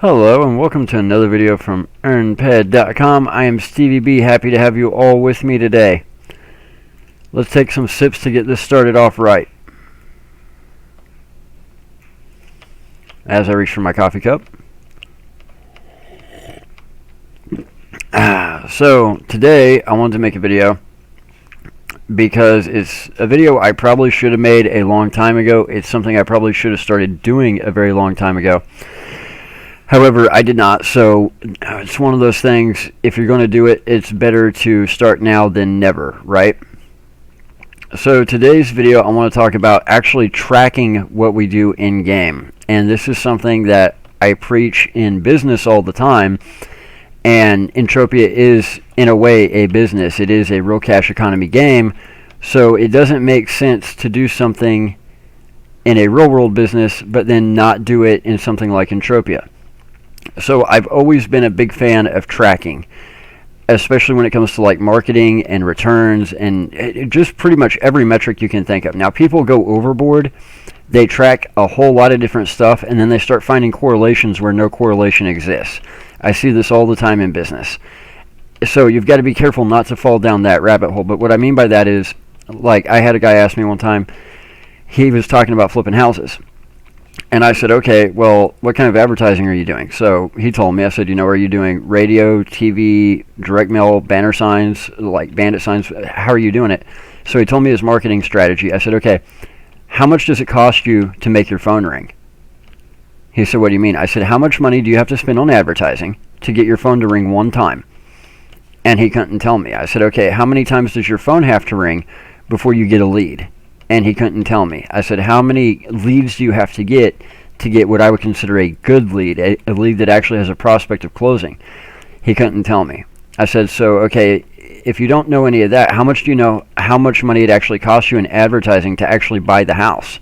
Hello and welcome to another video from earnped.com. I am Stevie B, happy to have you all with me today. Let's take some sips to get this started off right. As I reach for my coffee cup. So today I wanted to make a video because it's a video I probably should have made a long time ago. It's something I probably should have started doing a very long time ago. However, I did not, so it's one of those things, if you're going to do it, it's better to start now than never, right? So today's video, I want to talk about actually tracking what we do in-game. And this is something that I preach in business all the time, and Entropia is, in a way, a business. It is a real cash economy game, so it doesn't make sense to do something in a real-world business, but then not do it in something like Entropia. So I've always been a big fan of tracking, especially when it comes to like marketing and returns and just pretty much every metric you can think of. Now people go overboard, they track a whole lot of different stuff and then they start finding correlations where no correlation exists. I see this all the time in business. So you've got to be careful not to fall down that rabbit hole. But what I mean by that is, like, I had a guy ask me one time, he was talking about flipping houses. And I said, okay, well, what kind of advertising are you doing? So he told me, I said, are you doing radio, TV, direct mail, banner signs, like bandit signs? How are you doing it? So he told me his marketing strategy. I said, okay, how much does it cost you to make your phone ring? He said, what do you mean? I said, how much money do you have to spend on advertising to get your phone to ring one time? And he couldn't tell me. I said, okay, how many times does your phone have to ring before you get a lead? And he couldn't tell me. I said, how many leads do you have to get what I would consider a good lead, a lead that actually has a prospect of closing? He couldn't tell me. I said, so, okay, if you don't know any of that, how much do you know how much money it actually costs you in advertising to actually buy the house?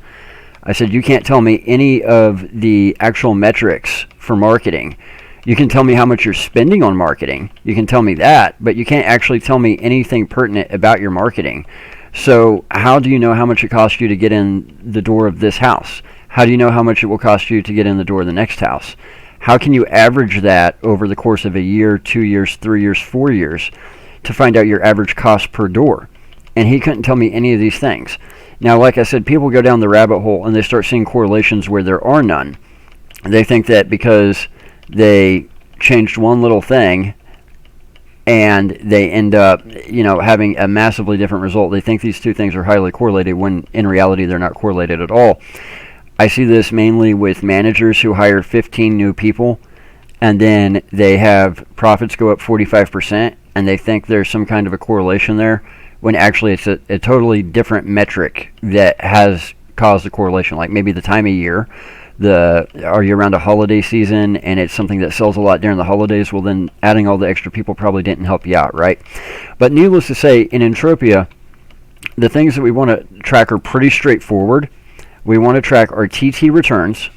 I said, you can't tell me any of the actual metrics for marketing. You can tell me how much you're spending on marketing. You can tell me that, but you can't actually tell me anything pertinent about your marketing. So how do you know how much it costs you to get in the door of this house? How do you know how much it will cost you to get in the door of the next house? How can you average that over the course of a year, 2 years, 3 years, 4 years to find out your average cost per door? And he couldn't tell me any of these things. Now, like I said, people go down the rabbit hole and they start seeing correlations where there are none. They think that because they changed one little thing and they end up, having a massively different result. They think these two things are highly correlated when in reality they're not correlated at all. I see this mainly with managers who hire 15 new people and then they have profits go up 45% and they think there's some kind of a correlation there when actually it's a totally different metric that has caused the correlation, like maybe the time of year. Are you around a holiday season and it's something that sells a lot during the holidays? Well, then adding all the extra people probably didn't help you out, right? But needless to say, in Entropia, the things that we want to track are pretty straightforward. We want to track our TT returns,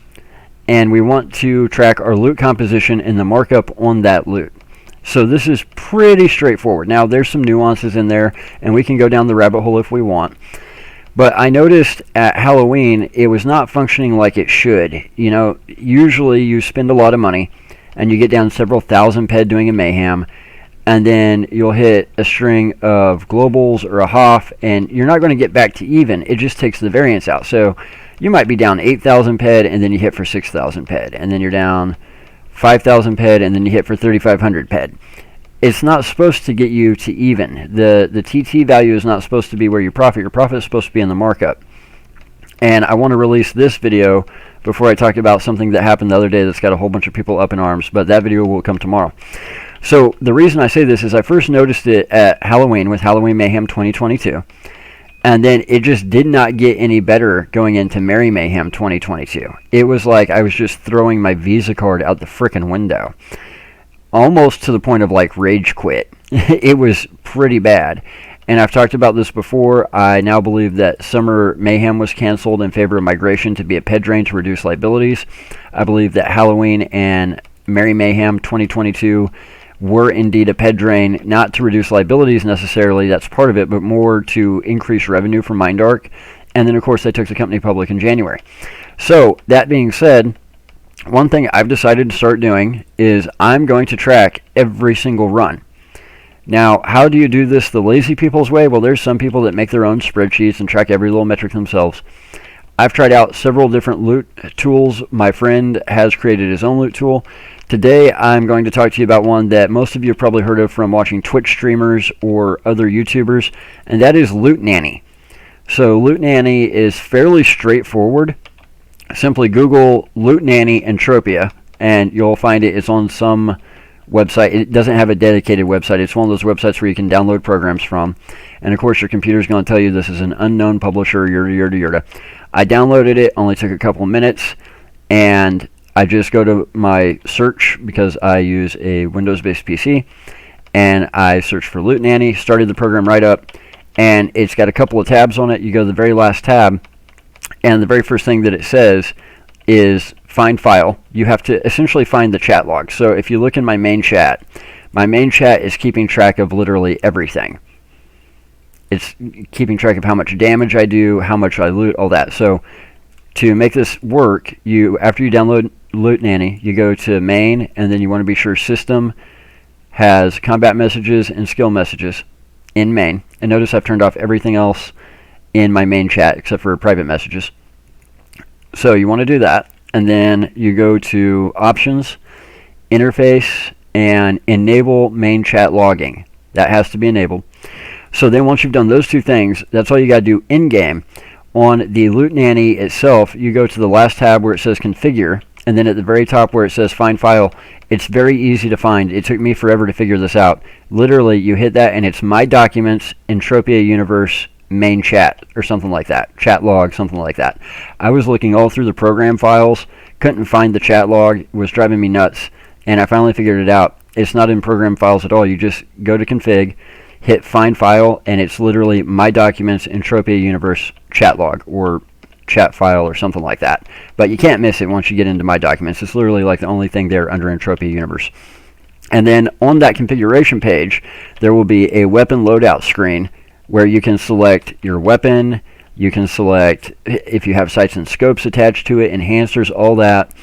and we want to track our loot composition and the markup on that loot. So this is pretty straightforward. Now, there's some nuances in there, and we can go down the rabbit hole if we want. But I noticed at Halloween, it was not functioning like it should. Usually you spend a lot of money, and you get down several thousand ped doing a mayhem, and then you'll hit a string of globals or a HOF, and you're not going to get back to even. It just takes the variance out. So you might be down 8,000 ped, and then you hit for 6,000 ped, and then you're down 5,000 ped, and then you hit for 3,500 ped. It's not supposed to get you to even. The TT value is not supposed to be where you profit. Your profit is supposed to be in the markup. And I want to release this video before I talk about something that happened the other day that's got a whole bunch of people up in arms, but that video will come tomorrow. So the reason I say this is I first noticed it at Halloween with Halloween Mayhem 2022, and then it just did not get any better going into Merry Mayhem 2022. It was like I was just throwing my Visa card out the frickin' window. Almost to the point of like rage quit. It was pretty bad. And I've talked about this before. I now believe that Summer Mayhem was canceled in favor of migration to be a ped drain to reduce liabilities. I believe that Halloween and Merry Mayhem 2022 were indeed a ped drain, not to reduce liabilities necessarily, that's part of it, but more to increase revenue for MindArc. And then, of course, they took the company public in January. So, that being said, one thing I've decided to start doing is I'm going to track every single run. Now, how do you do this the lazy people's way? Well, there's some people that make their own spreadsheets and track every little metric themselves. I've tried out several different loot tools. My friend has created his own loot tool. Today, I'm going to talk to you about one that most of you have probably heard of from watching Twitch streamers or other YouTubers, and that is LootNanny. So LootNanny is fairly straightforward. Simply Google LootNanny Entropia, and you'll find it. It's on some website. It doesn't have a dedicated website. It's one of those websites where you can download programs from. And of course, your computer is going to tell you this is an unknown publisher, yada, yada, yada. I downloaded it, only took a couple of minutes, and I just go to my search because I use a Windows-based PC, and I search for LootNanny, started the program right up, and it's got a couple of tabs on it. You go to the very last tab, and the very first thing that it says is find file. You have to essentially find the chat log. So if you look in my main chat is keeping track of literally everything. It's keeping track of how much damage I do, how much I loot, all that. So to make this work, after you download LootNanny, you go to main, and then you want to be sure system has combat messages and skill messages in main. And notice I've turned off everything else in my main chat except for private messages. So you want to do that, and then you go to options, interface, and enable main chat logging. That has to be enabled. So then once you've done those two things, that's all you got to do in-game. On the LootNanny itself, you go to the last tab where it says configure, and then at the very top where it says find file, it's very easy to find. It took me forever to figure this out. Literally, you hit that and it's my documents, Entropia Universe, main chat, or something like that. Chat log, something like that. I was looking all through the program files, couldn't find the chat log, it was driving me nuts, and I finally figured it out. It's not in program files at all. You just go to config, hit find file, and it's literally my documents, Entropia Universe chat log, or chat file, or something like that. But you can't miss it once you get into my documents. It's literally like the only thing there under Entropia Universe. And then on that configuration page, there will be a weapon loadout screen where you can select your weapon, you can select if you have sights and scopes attached to it, enhancers, all that.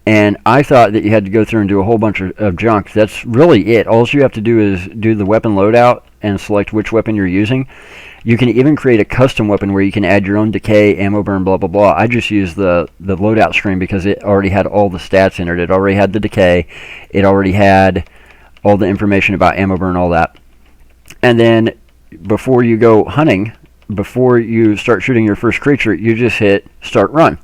And I thought that you had to go through and do a whole bunch of junk. That's really it. All you have to do is do the weapon loadout and select which weapon you're using. You can even create a custom weapon where you can add your own decay, ammo burn, blah, blah, blah. I just used the loadout screen because it already had all the stats in it. It already had the decay. It already had all the information about ammo burn, all that. And then before you go hunting, before you start shooting your first creature, you just hit start run.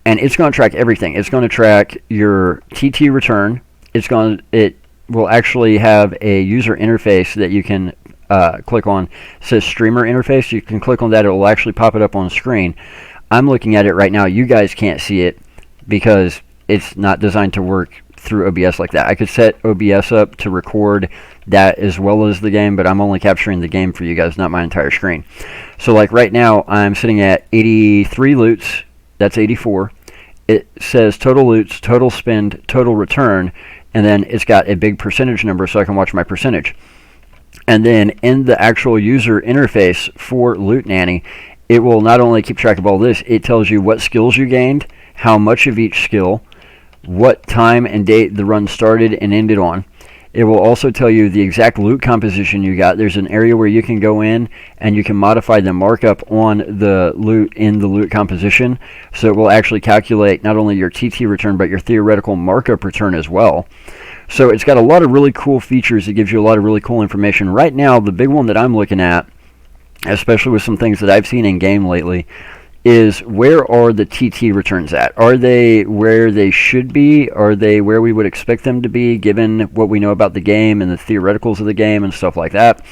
And it's going to track everything. It's going to track your TT return. It will actually have a user interface that you can click on. It says streamer interface. You can click on that. It will actually pop it up on the screen. I'm looking at it right now. You guys can't see it because it's not designed to work through OBS like that. I could set OBS up to record that as well as the game, but I'm only capturing the game for you guys, not my entire screen. So like right now, I'm sitting at 83 loots. That's 84. It says total loots, total spend, total return, and then it's got a big percentage number so I can watch my percentage. And then in the actual user interface for LootNanny, it will not only keep track of all this, it tells you what skills you gained, how much of each skill, what time and date the run started and ended on. It will also tell you the exact loot composition you got. There's an area where you can go in and you can modify the markup on the loot in the loot composition. So it will actually calculate not only your TT return, but your theoretical markup return as well. So it's got a lot of really cool features. It gives you a lot of really cool information. Right now, the big one that I'm looking at, especially with some things that I've seen in game lately, is where are the TT returns at? Are they where they should be? Are they where we would expect them to be given what we know about the game and the theoreticals of the game and stuff like that?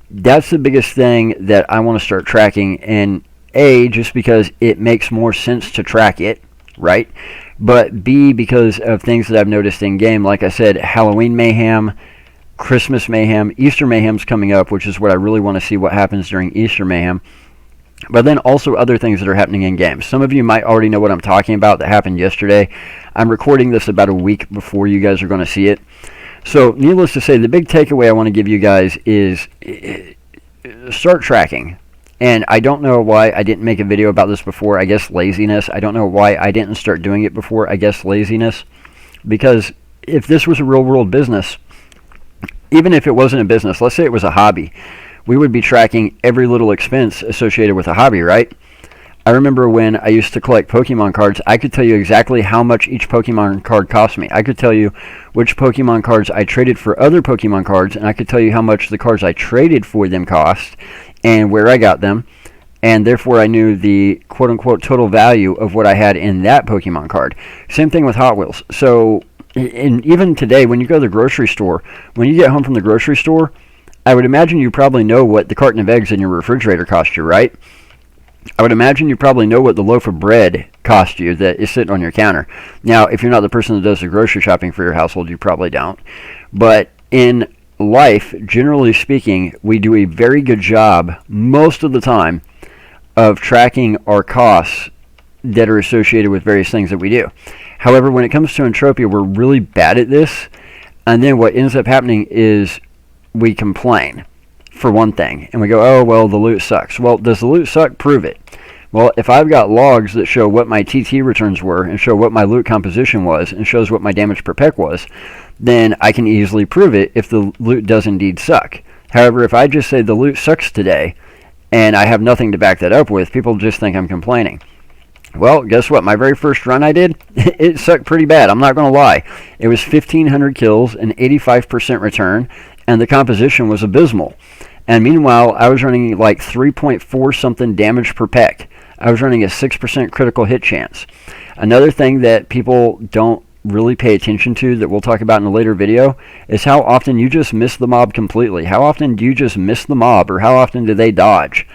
That's the biggest thing that I want to start tracking, and A, just because it makes more sense to track it, right? But B, because of things that I've noticed in game. Like I said, Halloween mayhem, Christmas mayhem, Easter mayhem's coming up, which is what I really want to see what happens during Easter mayhem. But then also other things that are happening in games. Some of you might already know what I'm talking about that happened yesterday. I'm recording this about a week before you guys are going to see it. So needless to say, the big takeaway I want to give you guys is start tracking. And I don't know why I didn't make a video about this before. I guess laziness. I don't know why I didn't start doing it before. I guess laziness. Because if this was a real world business, even if it wasn't a business, let's say it was a hobby, we would be tracking every little expense associated with a hobby, right? I remember when I used to collect Pokemon cards, I could tell you exactly how much each Pokemon card cost me. I could tell you which Pokemon cards I traded for other Pokemon cards, and I could tell you how much the cards I traded for them cost and where I got them, and therefore I knew the quote-unquote total value of what I had in that Pokemon card. Same thing with Hot Wheels. So, and even today, when you go to the grocery store, when you get home from the grocery store, I would imagine you probably know what the carton of eggs in your refrigerator cost you, right? I would imagine you probably know what the loaf of bread cost you that is sitting on your counter. Now, if you're not the person that does the grocery shopping for your household, you probably don't. But in life, generally speaking, we do a very good job most of the time of tracking our costs that are associated with various things that we do. However, when it comes to Entropia, we're really bad at this. And then what ends up happening is we complain, for one thing, and we go, oh, well, the loot sucks. Well, does the loot suck? Prove it. Well, if I've got logs that show what my TT returns were and show what my loot composition was and shows what my damage per peck was, then I can easily prove it if the loot does indeed suck. However, if I just say the loot sucks today and I have nothing to back that up with, people just think I'm complaining. Well, guess what? My very first run I did, it sucked pretty bad. I'm not going to lie. It was 1,500 kills, an 85% return, and the composition was abysmal. And meanwhile, I was running like 3.4 something damage per peck. I was running a 6% critical hit chance. Another thing that people don't really pay attention to that we'll talk about in a later video is how often you just miss the mob completely. How often do you just miss the mob, or how often do they dodge?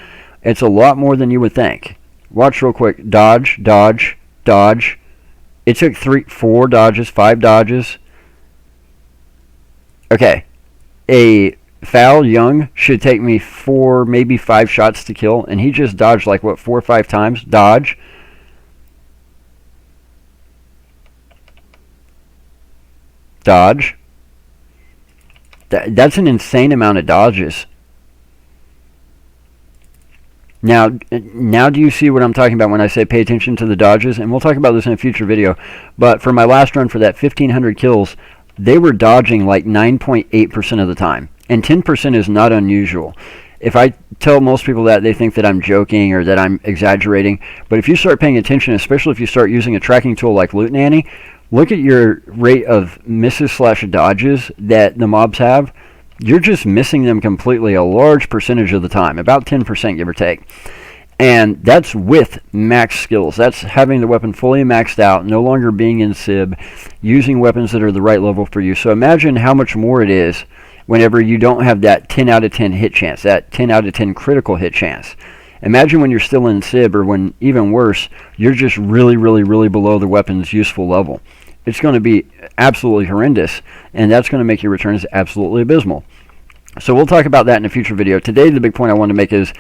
It's a lot more than you would think. Watch real quick. Dodge, dodge, dodge. It took 4 dodges, 5 dodges. Okay. A foul young should take me 4, maybe 5 shots to kill, and he just dodged like, what, 4 or 5 times? Dodge. Dodge. That's an insane amount of dodges. Now do you see what I'm talking about when I say pay attention to the dodges? And we'll talk about this in a future video. But for my last run for that 1,500 kills, they were dodging like 9.8% of the time. And 10% is not unusual. If I tell most people that, they think that I'm joking or that I'm exaggerating. But if you start paying attention, especially if you start using a tracking tool like LootNanny, look at your rate of misses/dodges that the mobs have. You're just missing them completely a large percentage of the time, about 10% give or take. And that's with max skills. That's having the weapon fully maxed out, no longer being in SIB, using weapons that are the right level for you. So imagine how much more it is whenever you don't have that 10 out of 10 hit chance, that 10 out of 10 critical hit chance. Imagine when you're still in SIB, or when, even worse, you're just really, really, really below the weapon's useful level. It's going to be absolutely horrendous, and that's going to make your returns absolutely abysmal. So we'll talk about that in a future video. Today, the big point I want to make is,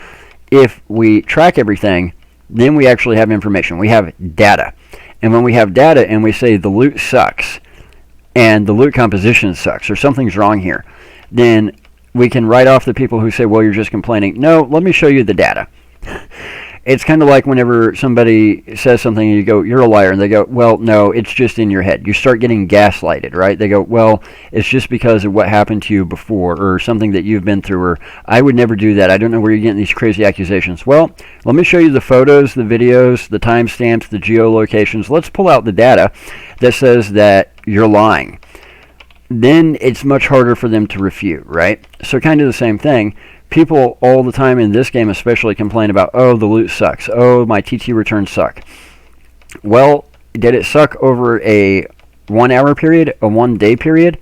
if we track everything, then we actually have information. We have data. And when we have data and we say the loot sucks, and the loot composition sucks, or something's wrong here, then we can write off the people who say, well, you're just complaining. No, let me show you the data. It's kind of like whenever somebody says something and you go, you're a liar, and they go, well, no, it's just in your head. You start getting gaslighted, right? They go, well, it's just because of what happened to you before, or something that you've been through, or I would never do that. I don't know where you're getting these crazy accusations. Well, let me show you the photos, the videos, the timestamps, the geolocations. Let's pull out the data that says that you're lying. Then it's much harder for them to refute, right? So kind of the same thing. People all the time in this game especially complain about, oh, the loot sucks. Oh, my TT returns suck. Well, did it suck over a 1 hour period, a 1 day period?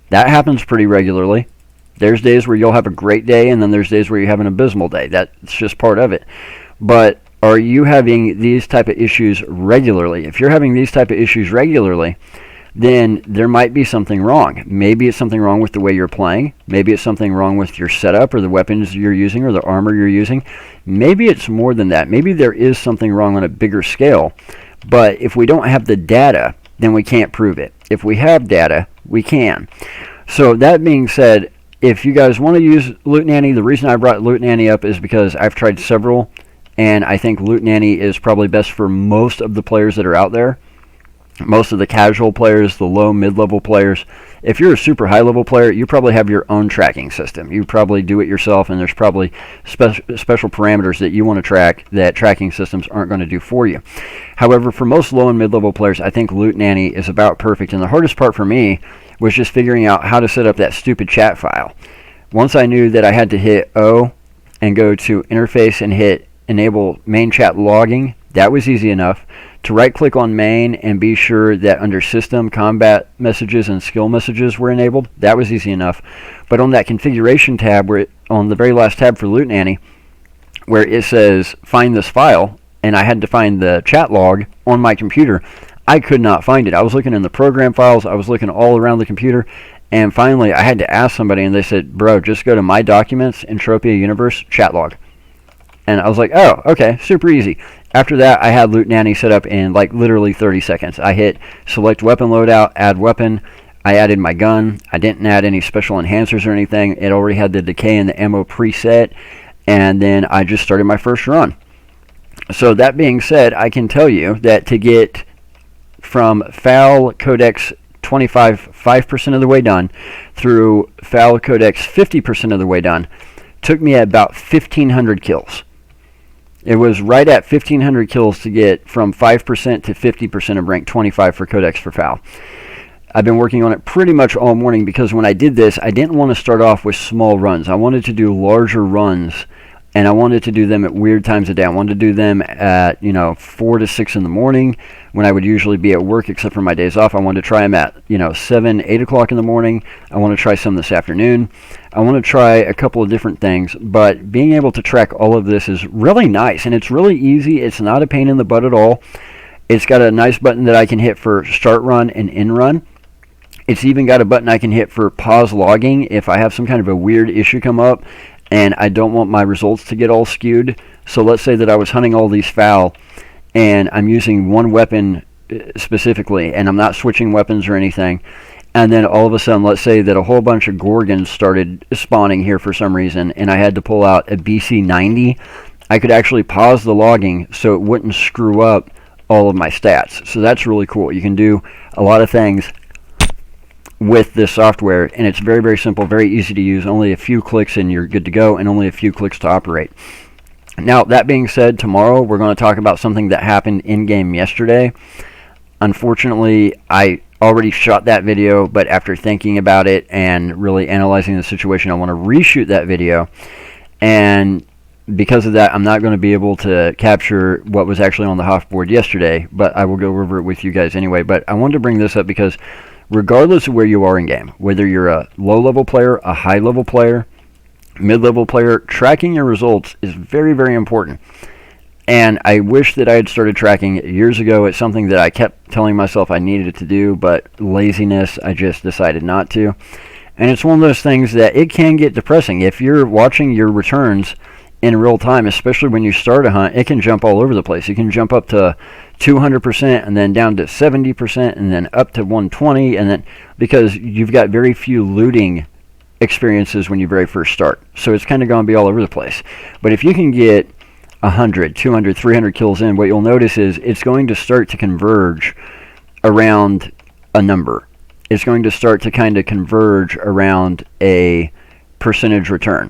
That happens pretty regularly. There's days where you'll have a great day, and then there's days where you have an abysmal day. That's just part of it. But are you having these type of issues regularly? If you're having these type of issues regularly, then there might be something wrong. Maybe it's something wrong with the way you're playing. Maybe it's something wrong with your setup, or the weapons you're using, or the armor you're using. Maybe it's more than that. Maybe there is something wrong on a bigger scale. But if we don't have the data, then we can't prove it. If we have data, we can. So that being said, if you guys want to use LootNanny, the reason I brought LootNanny up is because I've tried several, and I think LootNanny is probably best for most of the players that are out there. Most of the casual players, the low, mid-level players. If you're a super high-level player, you probably have your own tracking system. You probably do it yourself, and there's probably special parameters that you want to track that tracking systems aren't going to do for you. However, for most low and mid-level players, I think LootNanny is about perfect, and the hardest part for me was just figuring out how to set up that stupid chat file. Once I knew that I had to hit O and go to interface and hit enable main chat logging, that was easy enough. To right click on main and be sure that under system, combat messages and skill messages were enabled, that was easy enough. But on that configuration tab, on the very last tab for LootNanny, where it says find this file, and I had to find the chat log on my computer, I could not find it. I was looking in the program files, I was looking all around the computer, and finally I had to ask somebody, and they said, bro, just go to my documents, Entropia universe, chat log. And I was like, oh, okay, super easy. After that, I had LootNanny set up in like literally 30 seconds. I hit select weapon loadout, add weapon. I added my gun. I didn't add any special enhancers or anything. It already had the decay and the ammo preset. And then I just started my first run. So that being said, I can tell you that to get from FAL Codex 5% of the way done through FAL Codex 50% of the way done took me about 1,500 kills. It was right at 1,500 kills to get from 5% to 50% of rank 25 for Codex for FAL. I've been working on it pretty much all morning because when I did this, I didn't want to start off with small runs. I wanted to do larger runs, and I wanted to do them at weird times of day. I wanted to do them at 4 to 6 in the morning when I would usually be at work except for my days off. I wanted to try them at 7, 8 o'clock in the morning. I want to try some this afternoon. I want to try a couple of different things, but being able to track all of this is really nice, and it's really easy. It's not a pain in the butt at all. It's got a nice button that I can hit for start run and end run. It's even got a button I can hit for pause logging if I have some kind of a weird issue come up and I don't want my results to get all skewed. So let's say that I was hunting all these FAL and I'm using one weapon specifically and I'm not switching weapons or anything, and then all of a sudden let's say that a whole bunch of Gorgons started spawning here for some reason and I had to pull out a BC90, I could actually pause the logging so it wouldn't screw up all of my stats. So that's really cool. You can do a lot of things with this software, and it's very, very simple, very easy to use. Only a few clicks and you're good to go, and only a few clicks to operate. Now, that being said, tomorrow we're going to talk about something that happened in-game yesterday. Unfortunately, I already shot that video, but after thinking about it and really analyzing the situation, I want to reshoot that video, and because of that, I'm not going to be able to capture what was actually on the HOF board yesterday, but I will go over it with you guys anyway. But I wanted to bring this up because regardless of where you are in game, whether you're a low-level player, a high-level player, mid-level player, tracking your results is very, very important. And I wish that I had started tracking years ago. It's something that I kept telling myself I needed to do, but laziness, I just decided not to. And it's one of those things that it can get depressing. If you're watching your returns in real time, especially when you start a hunt, it can jump all over the place. You can jump up to 200% and then down to 70% and then up to 120, and then because you've got very few looting experiences when you very first start. So it's kind of going to be all over the place. But if you can get 100, 200, 300 kills in, what you'll notice is it's going to start to converge around a number. It's going to start to kind of converge around a percentage return.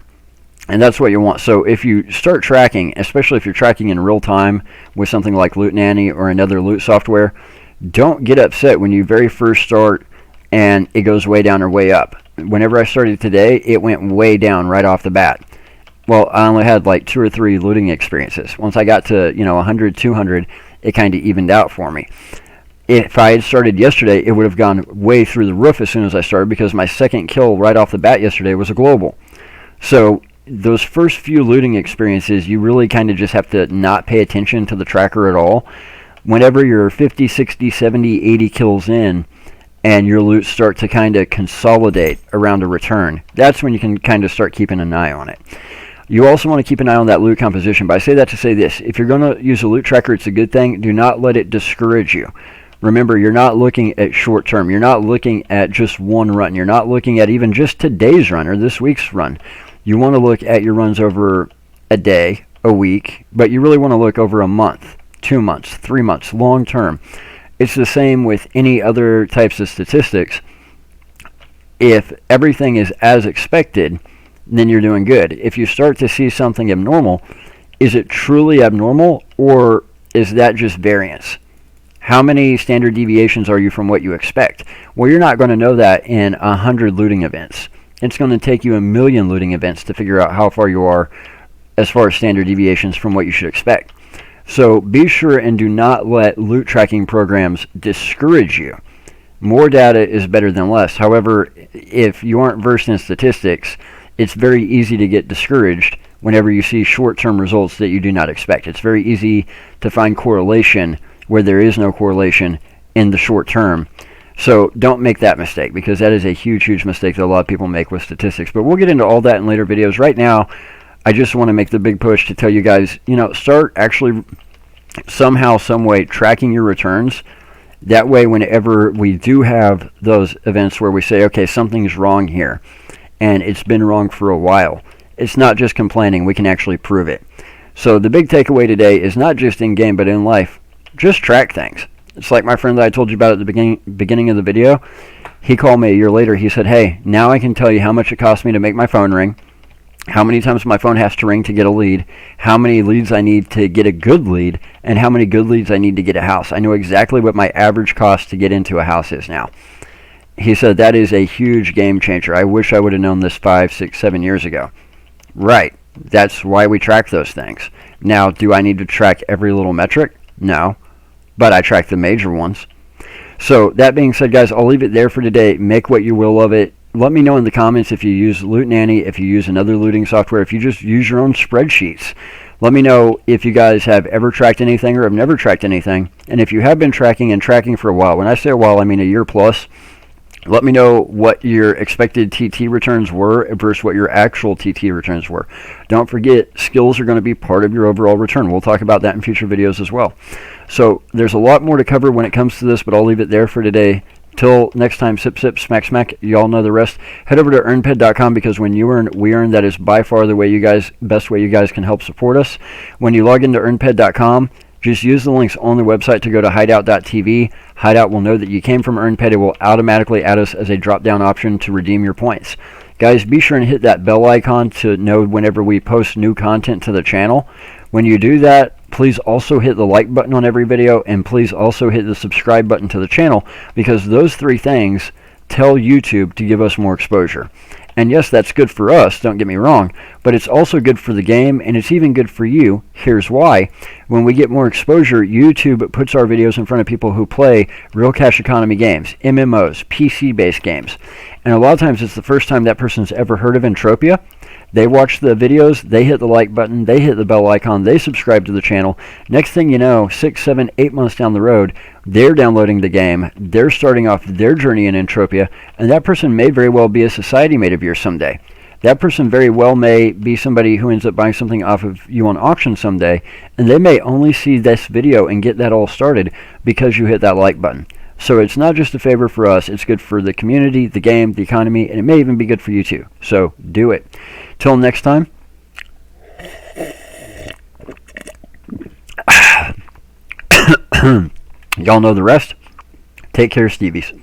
And that's what you want. So if you start tracking, especially if you're tracking in real time with something like LootNanny or another loot software, don't get upset when you very first start and it goes way down or way up. Whenever I started today, it went way down right off the bat. Well, I only had like 2 or 3 looting experiences. Once I got to 100, 200, it kind of evened out for me. If I had started yesterday, it would have gone way through the roof as soon as I started because my second kill right off the bat yesterday was a global. So those first few looting experiences, you really kind of just have to not pay attention to the tracker at all. Whenever you're 50, 60, 70, 80 kills in and your loot start to kind of consolidate around a return, that's when you can kind of start keeping an eye on it. You also want to keep an eye on that loot composition, but I say that to say this. If you're going to use a loot tracker, it's a good thing. Do not let it discourage you. Remember, you're not looking at short term. You're not looking at just one run. You're not looking at even just today's run or this week's run. You want to look at your runs over a day, a week, but you really want to look over a month, 2 months, 3 months, long term. It's the same with any other types of statistics. If everything is as expected, then you're doing good. If you start to see something abnormal, is it truly abnormal, or is that just variance? How many standard deviations are you from what you expect? Well, you're not going to know that in 100 looting events. It's going to take you 1,000,000 looting events to figure out how far you are as far as standard deviations from what you should expect. So be sure and do not let loot tracking programs discourage you. More data is better than less. However, if you aren't versed in statistics, it's very easy to get discouraged whenever you see short-term results that you do not expect. It's very easy to find correlation where there is no correlation in the short term. So don't make that mistake, because that is a huge, huge mistake that a lot of people make with statistics. But we'll get into all that in later videos. Right now, I just want to make the big push to tell you guys, start actually somehow, some way tracking your returns. That way, whenever we do have those events where we say, okay, something's wrong here, and it's been wrong for a while, it's not just complaining. We can actually prove it. So the big takeaway today is not just in game, but in life. Just track things. It's like my friend that I told you about at the beginning of the video. He called me a year later. He said, hey, now I can tell you how much it cost me to make my phone ring, how many times my phone has to ring to get a lead, how many leads I need to get a good lead, and how many good leads I need to get a house. I know exactly what my average cost to get into a house is now. He said, that is a huge game changer. I wish I would have known this 5, 6, 7 years ago. Right. That's why we track those things. Now, do I need to track every little metric? No. But I track the major ones. So that being said, guys, I'll leave it there for today. Make what you will of it. Let me know in the comments if you use LootNanny, if you use another looting software, if you just use your own spreadsheets. Let me know if you guys have ever tracked anything or have never tracked anything. And if you have been tracking and tracking for a while, when I say a while, I mean a year plus, let me know what your expected TT returns were versus what your actual TT returns were. Don't forget, skills are going to be part of your overall return. We'll talk about that in future videos as well. So there's a lot more to cover when it comes to this, but I'll leave it there for today. Till next time, sip, sip, smack, smack. You all know the rest. Head over to earnped.com, because when you earn, we earn. That is by far the best way you guys can help support us. When you log into earnped.com, just use the links on the website to go to hideout.tv. Hideout will know that you came from EarnPed. It will automatically add us as a drop-down option to redeem your points. Guys, be sure and hit that bell icon to know whenever we post new content to the channel. When you do that, please also hit the like button on every video, and please also hit the subscribe button to the channel, because those 3 things tell YouTube to give us more exposure. And yes, that's good for us, don't get me wrong, but it's also good for the game, and it's even good for you. Here's why. When we get more exposure, YouTube puts our videos in front of people who play real cash economy games, MMOs, PC-based games. And a lot of times it's the first time that person's ever heard of Entropia. They watch the videos, they hit the like button, they hit the bell icon, they subscribe to the channel. Next thing you know, 6, 7, 8 months down the road, they're downloading the game, they're starting off their journey in Entropia, and that person may very well be a society mate of yours someday. That person very well may be somebody who ends up buying something off of you on auction someday, and they may only see this video and get that all started because you hit that like button. So it's not just a favor for us, it's good for the community, the game, the economy, and it may even be good for you too. So do it. Till next time. Y'all know the rest. Take care, Stevies.